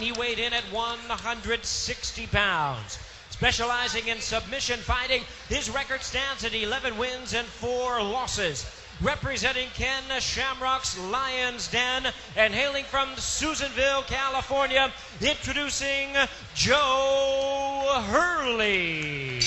He weighed in at 160 pounds. Specializing in submission fighting, his record stands at 11 wins and 4 losses. Representing Ken Shamrock's Lions Den and hailing from Susanville, California, introducing Joe Hurley.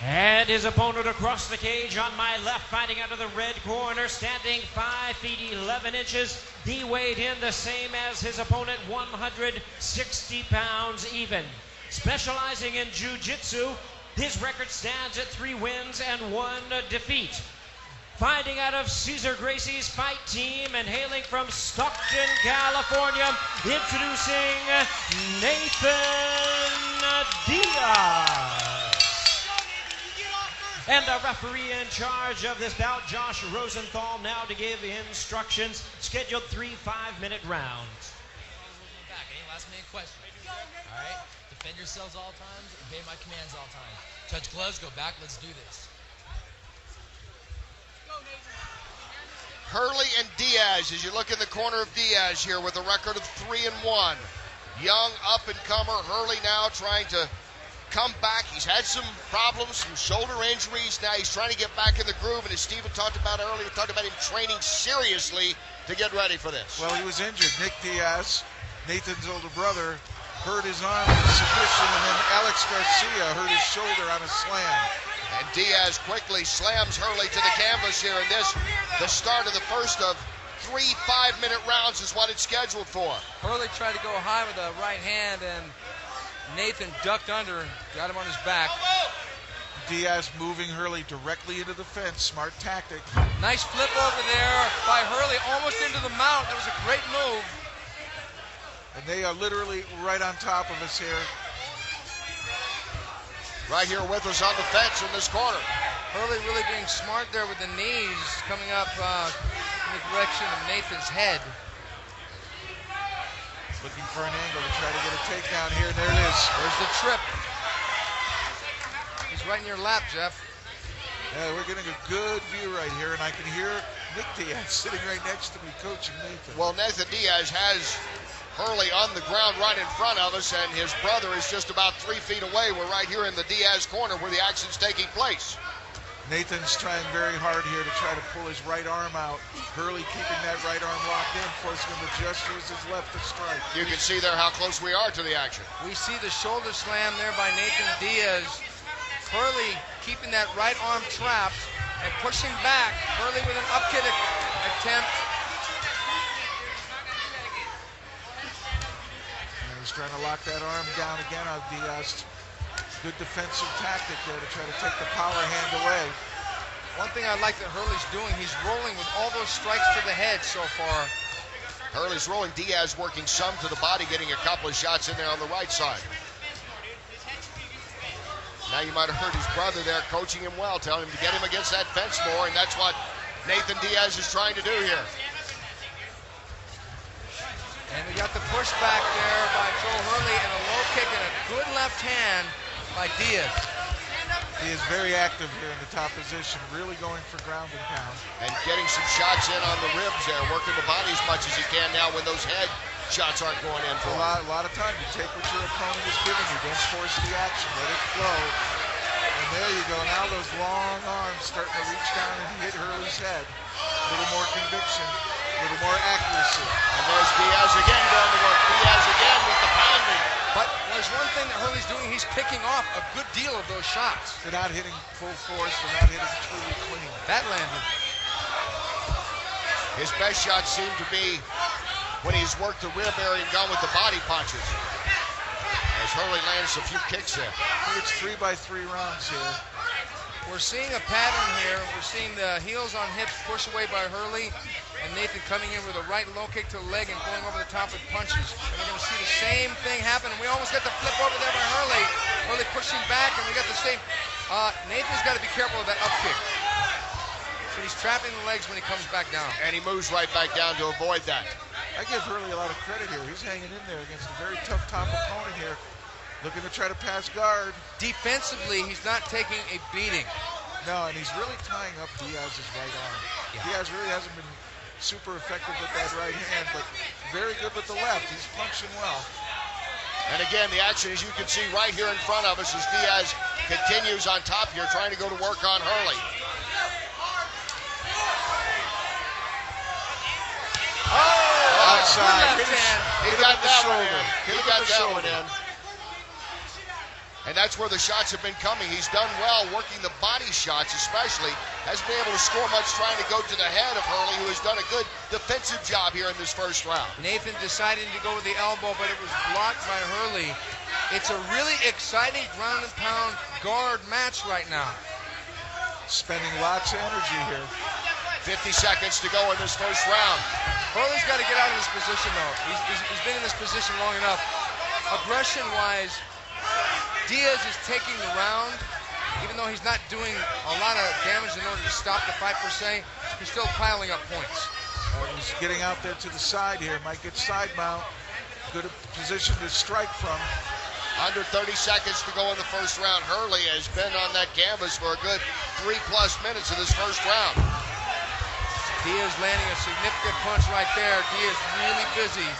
And his opponent across the cage on my left, fighting out of the red corner, standing 5 feet 11 inches. He weighed in the same as his opponent, 160 pounds even. Specializing in jiu-jitsu, his record stands at 3 wins and 1 defeat. Fighting out of Cesar Gracie's fight team and hailing from Stockton, California, introducing Nathan Diaz. And the referee in charge of this bout, Josh Rosenthal, now to give instructions. Scheduled 3 5-minute rounds. Any last-minute questions? All right? Defend yourselves all times, obey my commands all times. Touch gloves, go back, let's do this. Hurley and Diaz, as you look in the corner of Diaz here with a record of 3-1. Young up-and-comer, Hurley now trying to come back. He's had some problems, some shoulder injuries. Now he's trying to get back in the groove, and as Steven talked about earlier, talked about him training seriously to get ready for this. Well, he was injured. Nick Diaz, Nathan's older brother, hurt his arm in a submission, and then Alex Garcia hurt his shoulder on a slam. And Diaz quickly slams Hurley to the canvas here, and this, the start of the first of 3 5-minute rounds is what it's scheduled for. Hurley tried to go high with the right hand, and Nathan ducked under, got him on his back. Diaz moving Hurley directly into the fence. Smart tactic. Nice flip over there by Hurley, almost into the mount. That was a great move. And they are literally right on top of us here. Right here with us on the fence in this corner. Hurley really being smart there with the knees coming up in the direction of Nathan's head. Looking for an angle to try to get a takedown here, and there it is. There's the trip. He's right in your lap, Jeff. Yeah, we're getting a good view right here, and I can hear Nick Diaz sitting right next to me coaching Nathan. Well, Nathan Diaz has Hurley on the ground right in front of us, and his brother is just about 3 feet away. We're right here in the Diaz corner where the action's taking place. Nathan's trying very hard here to try to pull his right arm out. Hurley keeping that right arm locked in, forcing him to just use his left to strike. You can see there how close we are to the action. We see the shoulder slam there by Nathan Diaz. Hurley keeping that right arm trapped and pushing back. Hurley with an up kick attempt. And he's trying to lock that arm down again on Diaz. Good defensive tactic there to try to take the power hand away. One thing I like that Hurley's doing, he's rolling with all those strikes to the head so far. Hurley's rolling. Diaz working some to the body, getting a couple of shots in there on the right side. Now you might have heard his brother there coaching him well, telling him to get him against that fence more, and that's what Nathan Diaz is trying to do here. And we got the pushback there by Joe Hurley and a low kick and a good left hand by Diaz. He is very active here in the top position, really going for ground and pound. And getting some shots in on the ribs there, working the body as much as he can now when those head shots aren't going in for him. A lot of time, you take what your opponent is giving you, don't force the action, let it flow. And there you go, now those long arms starting to reach down and hit Hurley's head. A little more conviction, a little more accuracy. And there's Diaz again going to work. Diaz again with the pounding. But there's one thing that Hurley's doing, he's picking off a good deal of those shots. They're not hitting full force, they're not hitting truly clean. That landed. His best shots seem to be when he's worked the rib area and gone with the body punches. As Hurley lands a few kicks there. I think it's 3-by-3 rounds here. We're seeing a pattern here. We're seeing the heels on hips push away by Hurley, and Nathan coming in with a right low kick to the leg and going over the top with punches. And we're going to see the same thing happen. And we almost got the flip over there by Hurley. Hurley pushing back, and we got the same. Nathan's got to be careful of that up kick. So he's trapping the legs when he comes back down. And he moves right back down to avoid that. I give Hurley a lot of credit here. He's hanging in there against a very tough top opponent here. Looking to try to pass guard. Defensively, he's not taking a beating. No, and he's really tying up Diaz's right arm. Yeah. Diaz really hasn't been super effective with that right hand, but very good with the left. He's punching well. And again, the action, as you can see right here in front of us, as Diaz continues on top here, trying to go to work on Hurley. Oh, outside. He got that one in. He got that one in. And that's where the shots have been coming. He's done well working the body shots especially. Hasn't been able to score much trying to go to the head of Hurley, who has done a good defensive job here in this first round. Nathan deciding to go with the elbow, but it was blocked by Hurley. It's a really exciting ground and pound guard match right now. Spending lots of energy here. 50 seconds to go in this first round. Hurley's got to get out of this position, though. He's been in this position long enough. Aggression-wise, Diaz is taking the round. Even though he's not doing a lot of damage in order to stop the fight per se, he's still piling up points. He's getting out there to the side here. Might get side mount. Good position to strike from. Under 30 seconds to go in the first round. Hurley has been on that canvas for a good 3+ minutes of this first round. Diaz landing a significant punch right there. Diaz really busy.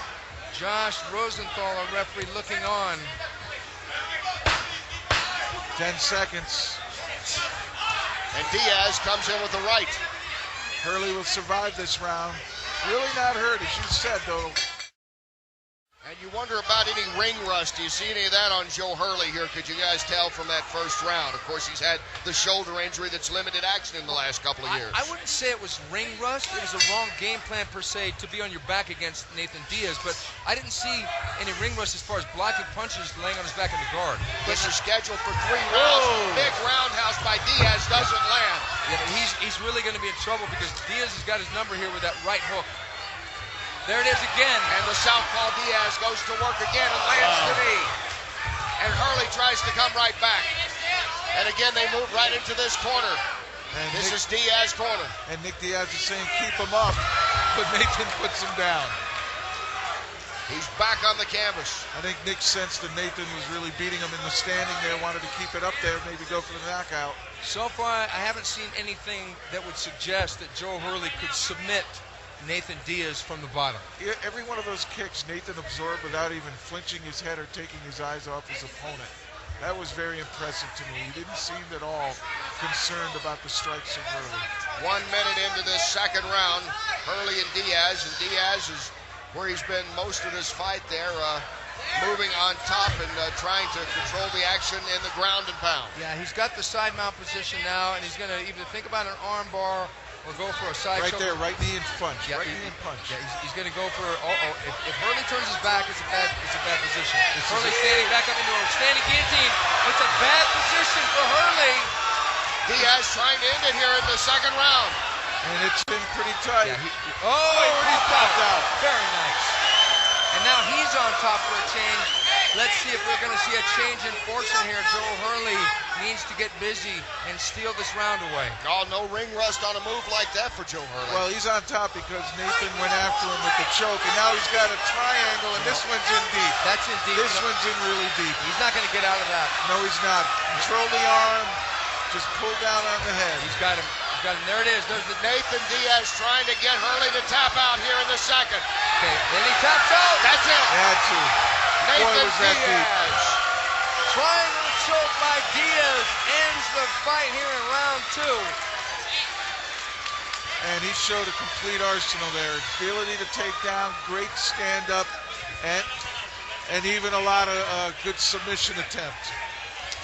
Josh Rosenthal, a referee, looking on. 10 seconds. And Diaz comes in with the right. Hurley will survive this round. Really not hurt, as you said, though. And you wonder about any ring rust. Do you see any of that on Joe Hurley here? Could you guys tell from that first round? Of course, he's had the shoulder injury that's limited action in the last couple of years. I wouldn't say it was ring rust. It was a wrong game plan per se to be on your back against Nathan Diaz, but I didn't see any ring rust as far as blocking punches, laying on his back in the guard. This is scheduled for 3 rounds. Big roundhouse by Diaz doesn't land. Yeah, but he's really going to be in trouble because Diaz has got his number here with that right hook. There it is again. And the southpaw Diaz goes to work again and lands the knee. And Hurley tries to come right back. And again, they move right into this corner. And this is Diaz's corner. And Nick Diaz is saying, keep him up. But Nathan puts him down. He's back on the canvas. I think Nick sensed that Nathan was really beating him in the standing there, wanted to keep it up there, maybe go for the knockout. So far, I haven't seen anything that would suggest that Joe Hurley could submit Nathan Diaz from the bottom. Yeah, every one of those kicks Nathan absorbed without even flinching his head or taking his eyes off his opponent. That was very impressive to me. He didn't seem at all concerned about the strikes of Hurley. 1 minute into this second round, Hurley and Diaz is where he's been most of this fight there, moving on top and trying to control the action in the ground and pound. Yeah, he's got the side mount position now, and he's going to either think about an arm bar or go for a side right shoulder. There, right knee and punch. Yeah, right knee and punch. Yeah, he's going to go for. If Hurley turns his back, it's a bad position. Hurley standing back up into a standing guillotine. It's a bad position for Hurley. Diaz trying to end it here in the second round. And it's been pretty tight. Yeah, he popped out. Very nice. And now he's on top for a change. Let's see if we're going to see a change in fortune here. Joe Hurley needs to get busy and steal this round away. Oh, no ring rust on a move like that for Joe Hurley. Well, he's on top because Nathan went after him with the choke, and now he's got a triangle, and this one's in deep. That's in deep. This one's in really deep. He's not going to get out of that. No, he's not. Control the arm. Just pull down on the head. He's got him. There it is. There's the Nathan Diaz trying to get Hurley to tap out here in the second. Okay, then he taps out. That's it. Had to. Nathan was that Diaz. Triangle choke by Diaz ends the fight here in round 2. And he showed a complete arsenal there. Ability to take down, great stand-up, and even a lot of good submission attempts.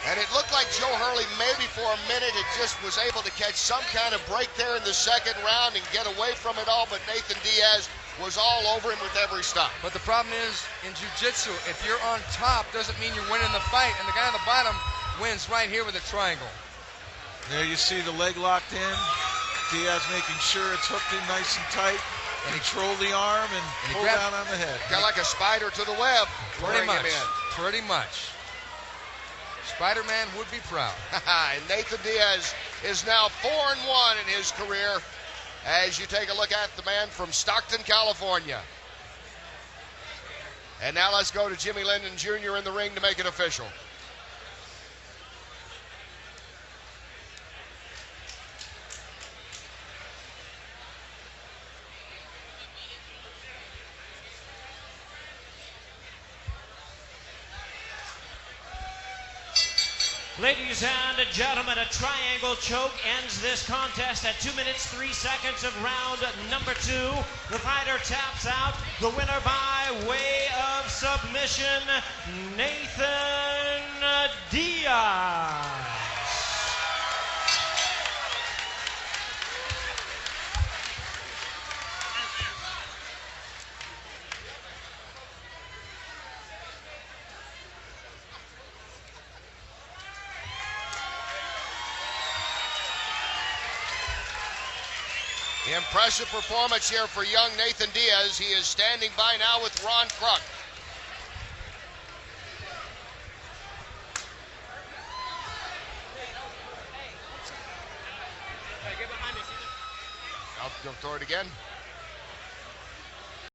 And it looked like Joe Hurley maybe for a minute it just was able to catch some kind of break there in the second round and get away from it all, but Nathan Diaz was all over him with every stop. But the problem is, in jiu-jitsu, if you're on top, doesn't mean you're winning the fight, and the guy on the bottom wins right here with a triangle. There you see the leg locked in. Diaz making sure it's hooked in nice and tight. Control the arm and pull down on the head. Kind of like a spider to the web. Pretty much. Pretty much. Spider-Man would be proud. And Nathan Diaz is now 4-1 in his career as you take a look at the man from Stockton, California. And now let's go to Jimmy Linden Jr. in the ring to make it official. Ladies and gentlemen, a triangle choke ends this contest at 2 minutes 3 seconds of round number 2. The fighter taps out. The winner by way of submission, Nathan Diaz. Impressive performance here for young Nathan Diaz. He is standing by now with Ron Kruk. I'll go throw it again.